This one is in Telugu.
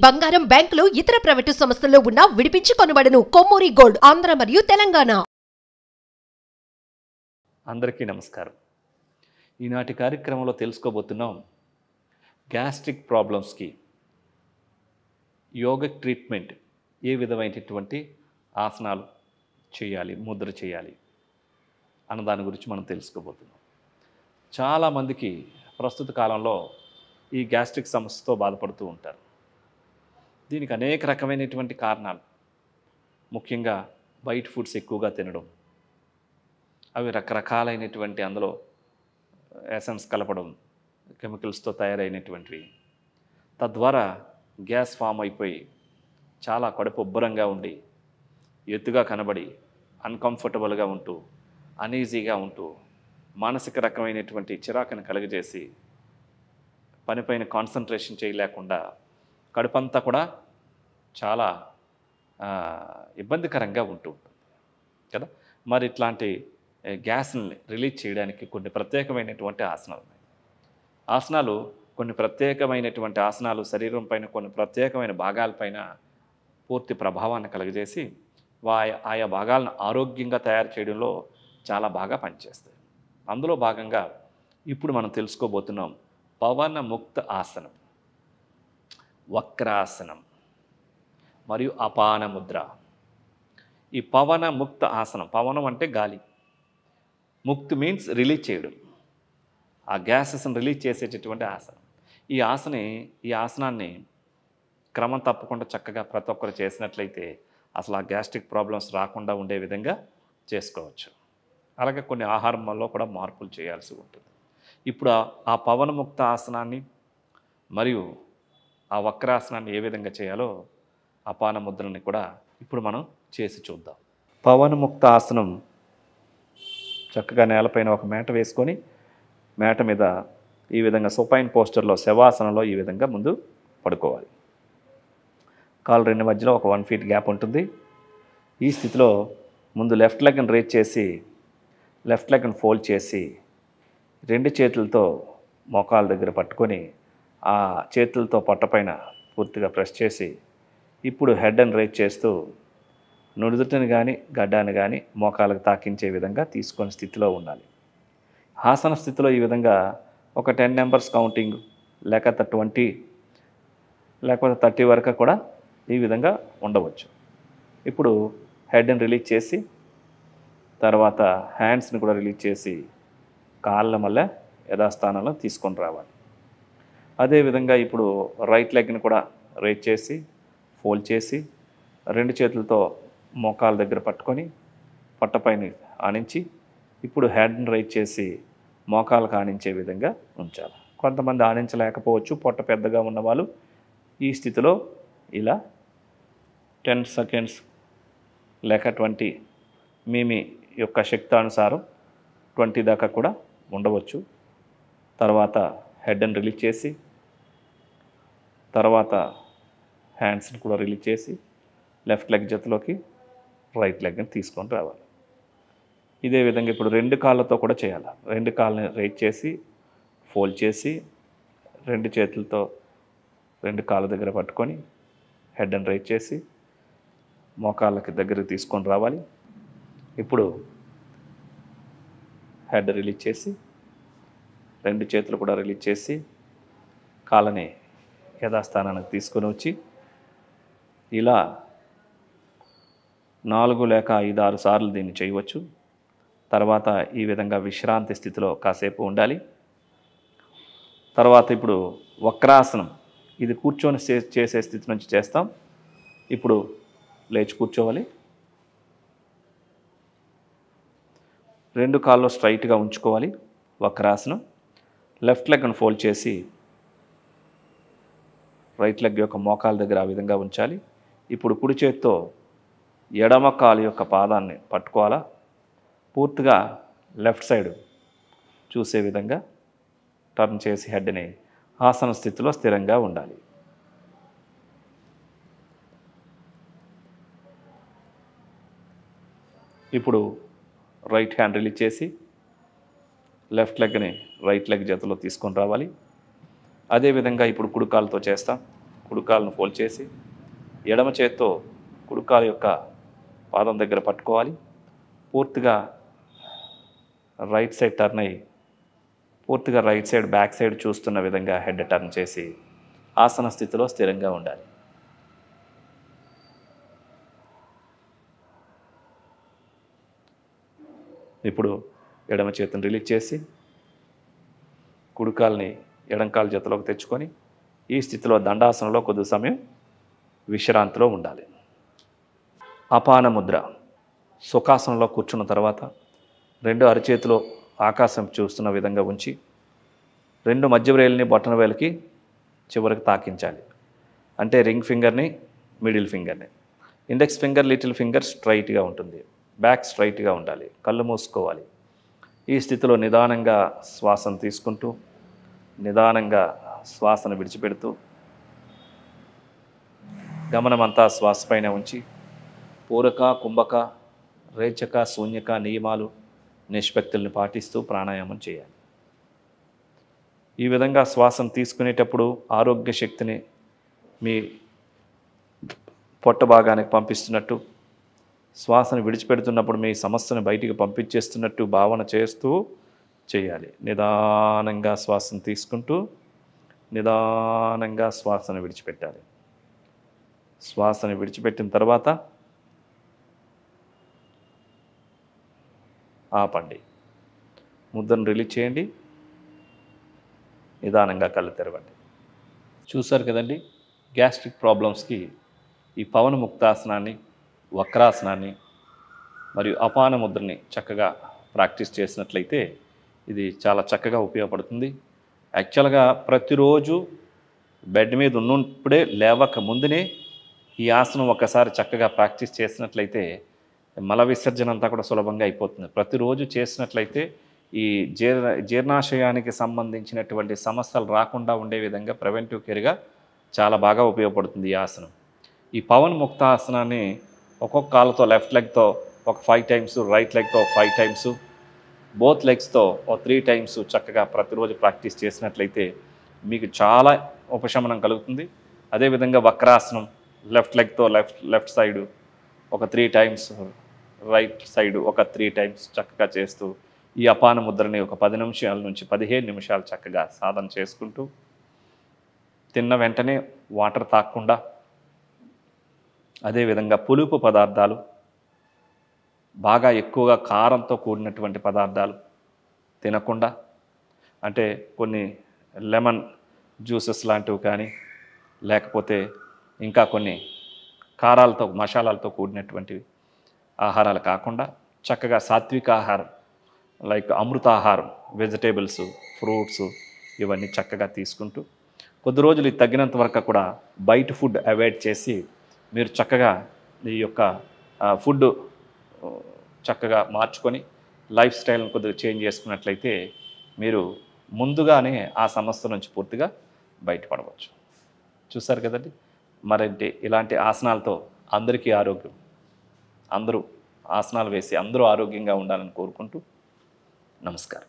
బంగారం బ్యాంకులు ఇతర ప్రైవేటు సంస్థల్లో ఉన్న విడిపించి కొనబడును. కొమ్మూరి గోల్డ్ ఆంధ్ర మరియు తెలంగాణ. అందరికీ నమస్కారం. ఈనాటి కార్యక్రమంలో తెలుసుకోబోతున్నాం గ్యాస్ట్రిక్ ప్రాబ్లమ్స్కి యోగ ట్రీట్మెంట్ ఏ విధమైనటువంటి ఆసనాలు చేయాలి, ముద్ర చేయాలి అన్న దాని గురించి మనం తెలుసుకోబోతున్నాం. చాలామందికి ప్రస్తుత కాలంలో ఈ గ్యాస్ట్రిక్ సమస్యతో బాధపడుతూ ఉంటారు. దీనికి అనేక రకమైనటువంటి కారణాలు, ముఖ్యంగా బయట ఫుడ్స్ ఎక్కువగా తినడం, అవి రకరకాలైనటువంటి అందులో ఎసెన్స్ కలపడం, కెమికల్స్తో తయారైనటువంటివి, తద్వారా గ్యాస్ ఫామ్ అయిపోయి చాలా కడుపు ఉబ్బరంగా ఉండి ఎత్తుగా కనబడి అన్కంఫర్టబుల్గా ఉంటూ అనీజీగా ఉంటూ మానసిక రకమైనటువంటి చిరాకును కలుగజేసి పనిపైన కాన్సన్ట్రేషన్ చేయలేకుండా కడుపంతా కూడా చాలా ఇబ్బందికరంగా ఉంటూ ఉంటుంది కదా. మరి ఇట్లాంటి గ్యాస్ని రిలీజ్ చేయడానికి కొన్ని ప్రత్యేకమైనటువంటి ఆసనాలు ఉన్నాయి. కొన్ని ప్రత్యేకమైనటువంటి ఆసనాలు శరీరం పైన కొన్ని ప్రత్యేకమైన భాగాలపైన పూర్తి ప్రభావాన్ని కలుగజేసి ఆయా భాగాలను ఆరోగ్యంగా తయారు చేయడంలో చాలా బాగా పనిచేస్తాయి. అందులో భాగంగా ఇప్పుడు మనం తెలుసుకోబోతున్నాం పవన ముక్త ఆసనం, వక్రాసనం మరియు అపాన ముద్ర. ఈ పవన ముక్త ఆసనం, పవనం అంటే గాలి, ముక్తి మీన్స్ రిలీజ్ చేయడం, ఆ గ్యాసెస్ని రిలీజ్ చేసేటటువంటి ఆసనం. ఈ ఆసనాన్ని క్రమం తప్పకుండా చక్కగా ప్రతి ఒక్కరు చేసినట్లయితే అసలు ఆ గ్యాస్ట్రిక్ ప్రాబ్లమ్స్ రాకుండా ఉండే విధంగా చేసుకోవచ్చు. అలాగే కొన్ని ఆహారంలో కూడా మార్పులు చేయాల్సి ఉంటుంది. ఇప్పుడు ఆ పవనముక్త ఆసనాన్ని మరియు ఆ వక్రాసనాన్ని ఏ విధంగా చేయాలో అపాన ముద్రని కూడా ఇప్పుడు మనం చేసి చూద్దాం. పవనముక్త ఆసనం చక్కగా నేలపైన ఒక మేట వేసుకొని, మేట మీద ఈ విధంగా సుపైన్ పోస్చర్లో శవాసనంలో ఈ విధంగా ముందు పడుకోవాలి. కాళ్ళు రెండు మధ్యలో ఒక 1 feet గ్యాప్ ఉంటుంది. ఈ స్థితిలో ముందు లెఫ్ట్ లెగ్ని రేజ్ చేసి, లెఫ్ట్ లెగ్ని ఫోల్డ్ చేసి, రెండు చేతులతో మోకాళ్ళ దగ్గర పట్టుకొని ఆ చేతులతో పొట్టపైన పూర్తిగా ప్రెస్ చేసి, ఇప్పుడు హెడ్ని రేజ్ చేస్తూ నుదుటిని కానీ గడ్డాన్ని కానీ మోకాళ్ళకు తాకించే విధంగా తీసుకొని స్థితిలో ఉండాలి. ఆసన స్థితిలో ఈ విధంగా ఒక 10 numbers కౌంటింగ్, లేకపోతే 20 లేకపోతే 30 వరకు కూడా ఈ విధంగా ఉండవచ్చు. ఇప్పుడు హెడ్ని రిలీజ్ చేసి, తర్వాత హ్యాండ్స్ని కూడా రిలీజ్ చేసి కాళ్ళ మళ్ళీ యథాస్థానంలో తీసుకొని రావాలి. అదేవిధంగా ఇప్పుడు రైట్ లెగ్ని కూడా రేజ్ చేసి, ఫోల్డ్ చేసి, రెండు చేతులతో మోకాళ్ళ దగ్గర పట్టుకొని పొట్టపైన ఆనించి, ఇప్పుడు హెడ్ని రైజ్ చేసి మోకాళ్ళకు ఆనించే విధంగా ఉంచాలి. కొంతమంది ఆనించలేకపోవచ్చు, పొట్ట పెద్దగా ఉన్నవాళ్ళు ఈ స్థితిలో ఇలా 10 seconds లేక 20 మీ యొక్క శక్తానుసారం 20 దాకా కూడా ఉండవచ్చు. తర్వాత హెడ్ని రిలీజ్ చేసి, తర్వాత హ్యాండ్స్ని కూడా రిలీజ్ చేసి, లెఫ్ట్ లెగ్ జతలోకి రైట్ లెగ్ని తీసుకొని రావాలి. ఇదే విధంగా ఇప్పుడు రెండు కాళ్ళతో కూడా చేయాలి. రెండు కాళ్ళని రైజ్ చేసి, ఫోల్డ్ చేసి, రెండు చేతులతో రెండు కాళ్ళ దగ్గర పట్టుకొని హెడ్ని రైజ్ చేసి మోకాళ్ళకి దగ్గరికి తీసుకొని రావాలి. ఇప్పుడు హెడ్ రిలీజ్ చేసి, రెండు చేతులు కూడా రిలీజ్ చేసి, కాళ్ళని యథాస్థానానికి తీసుకొని వచ్చి ఇలా 4 లేక 5, 6 సార్లు దీన్ని చేయవచ్చు. తర్వాత ఈ విధంగా విశ్రాంతి స్థితిలో కాసేపు ఉండాలి. తర్వాత ఇప్పుడు వక్రాసనం, ఇది కూర్చొని చేసే స్థితి నుంచి చేస్తాం. ఇప్పుడు లేచి కూర్చోవాలి. రెండు కాళ్ళు స్ట్రైట్గా ఉంచుకోవాలి. వక్రాసనం. లెఫ్ట్ లెగ్ను ఫోల్డ్ చేసి రైట్ లెగ్ యొక్క మోకాల దగ్గర ఆ విధంగా ఉంచాలి. ఇప్పుడు కుడి చేతితో ఎడమ కాలు యొక్క పాదాన్ని పట్టుకోవాలా. పూర్తిగా లెఫ్ట్ సైడ్ చూసే విధంగా టర్న్ చేసి హెడ్ని ఆసన స్థితిలో స్థిరంగా ఉండాలి. ఇప్పుడు రైట్ హ్యాండ్ రిలీజ్ చేసి లెఫ్ట్ లెగ్ని రైట్ లెగ్ జతలో తీసుకొని రావాలి. అదేవిధంగా ఇప్పుడు కుడి కాలుతో చేస్తాం. కుడికాలను ఫోల్డ్ చేసి ఎడమ చేత్తో కుడికాలు యొక్క పాదం దగ్గర పట్టుకోవాలి. పూర్తిగా రైట్ సైడ్ టర్న్ అయ్యి పూర్తిగా రైట్ సైడ్ బ్యాక్ సైడ్ చూస్తున్న విధంగా హెడ్ టర్న్ చేసి ఆసన స్థితిలో స్థిరంగా ఉండాలి. ఇప్పుడు ఎడమ చేతిని రిలీజ్ చేసి కుడికాల్ని ఎడంకాలు జతలోకి తెచ్చుకొని ఈ స్థితిలో దండాసనంలో కొద్ది సమయం విశ్రాంతిలో ఉండాలి. అపాన ముద్ర. సుఖాసనంలో కూర్చున్న తర్వాత 2 అరచేతిలో ఆకాశం చూస్తున్న విధంగా ఉంచి 2 మధ్య వ్రేలిని బొటన వేలికి చివరికి తాకించాలి. అంటే రింగ్ ఫింగర్ని, మిడిల్ ఫింగర్ని. ఇండెక్స్ ఫింగర్, లిటిల్ ఫింగర్ స్ట్రైట్గా ఉంటుంది. బ్యాక్ స్ట్రైట్గా ఉండాలి. కళ్ళు మూసుకోవాలి. ఈ స్థితిలో నిదానంగా శ్వాసను తీసుకుంటూ నిదానంగా శ్వాసను విడిచిపెడుతూ గమనమంతా శ్వాస పైన ఉంచి పూరక, కుంభక, రేచక, శూన్యక నియమాలు, నిష్పత్తుల్ని పాటిస్తూ ప్రాణాయామం చేయాలి. ఈ విధంగా శ్వాసను తీసుకునేటప్పుడు ఆరోగ్య శక్తిని మీ పొట్ట భాగానికి పంపిస్తున్నట్టు, శ్వాసను విడిచిపెడుతున్నప్పుడు మీ సమస్యను బయటికి పంపించేస్తున్నట్టు భావన చేస్తూ చేయాలి. నిదానంగా శ్వాసను తీసుకుంటూ నిదానంగా శ్వాసను విడిచిపెట్టాలి. శ్వాసను విడిచిపెట్టిన తర్వాత ఆపండి. ముద్రను రిలీజ్ చేయండి. నిదానంగా కళ్ళు తెరవండి. చూశారు కదండి, గ్యాస్ట్రిక్ ప్రాబ్లమ్స్కి ఈ పవన ముక్తాసనాన్ని, వక్రాసనాన్ని మరియు అపాన ముద్రని చక్కగా ప్రాక్టీస్ చేసినట్లయితే ఇది చాలా చక్కగా ఉపయోగపడుతుంది. యాక్చువల్గా ప్రతిరోజు బెడ్ మీద ఉన్నప్పుడే లేవక ముందునే ఈ ఆసనం ఒకసారి చక్కగా ప్రాక్టీస్ చేసినట్లయితే మల విసర్జన అంతా కూడా సులభంగా అయిపోతుంది. ప్రతిరోజు చేసినట్లయితే ఈ జీర్ణాశయానికి సంబంధించినటువంటి సమస్యలు రాకుండా ఉండే విధంగా ప్రివెంటివ్ కేర్గా చాలా బాగా ఉపయోగపడుతుంది ఈ ఆసనం. ఈ పవన్ ముక్త ఆసనాన్ని ఒక్కొక్క కాలుతో లెఫ్ట్ లెగ్తో ఒక 5 టైమ్స్, రైట్ లెగ్తో 5 టైమ్స్, బోత్ లెగ్స్తో ఒక 3 టైమ్స్ చక్కగా ప్రతిరోజు ప్రాక్టీస్ చేసినట్లయితే మీకు చాలా ఉపశమనం కలుగుతుంది. అదేవిధంగా వక్రాసనం లెఫ్ట్ లెగ్తో లెఫ్ట్ సైడు ఒక 3 టైమ్స్, రైట్ సైడు ఒక 3 టైమ్స్ చక్కగా చేస్తూ ఈ అపాన ముద్రని ఒక 10 నిమిషాల నుంచి 15 నిమిషాలు చక్కగా సాధన చేసుకుంటూ తిన్న వెంటనే వాటర్ తాగకుండా, అదేవిధంగా పులుపు పదార్థాలు, బాగా ఎక్కువగా కారంతో కూడినటువంటి పదార్థాలు తినకుండా, అంటే కొన్ని లెమన్ జ్యూసెస్ లాంటివి కానీ లేకపోతే ఇంకా కొన్ని కారాలతో మసాలాలతో కూడినటువంటి ఆహారాలు కాకుండా చక్కగా సాత్విక ఆహారం లైక్ అమృతాహారం, వెజిటేబుల్స్, ఫ్రూట్స్ ఇవన్నీ చక్కగా తీసుకుంటూ కొద్ది రోజులు ఇది తగ్గినంత వరకు కూడా బయట ఫుడ్ అవాయిడ్ చేసి మీరు చక్కగా ఈ యొక్క ఫుడ్ చక్కగా మార్చుకొని లైఫ్ స్టైల్ని కొద్దిగా చేంజ్ చేసుకున్నట్లయితే మీరు ముందుగానే ఆ సమస్య నుంచి పూర్తిగా బయటపడవచ్చు. చూసారు కదండి, మరంటే ఇలాంటి ఆసనాలతో అందరికీ ఆరోగ్యం, అందరూ ఆసనాలు వేసి అందరూ ఆరోగ్యంగా ఉండాలని కోరుకుంటూ నమస్కారం.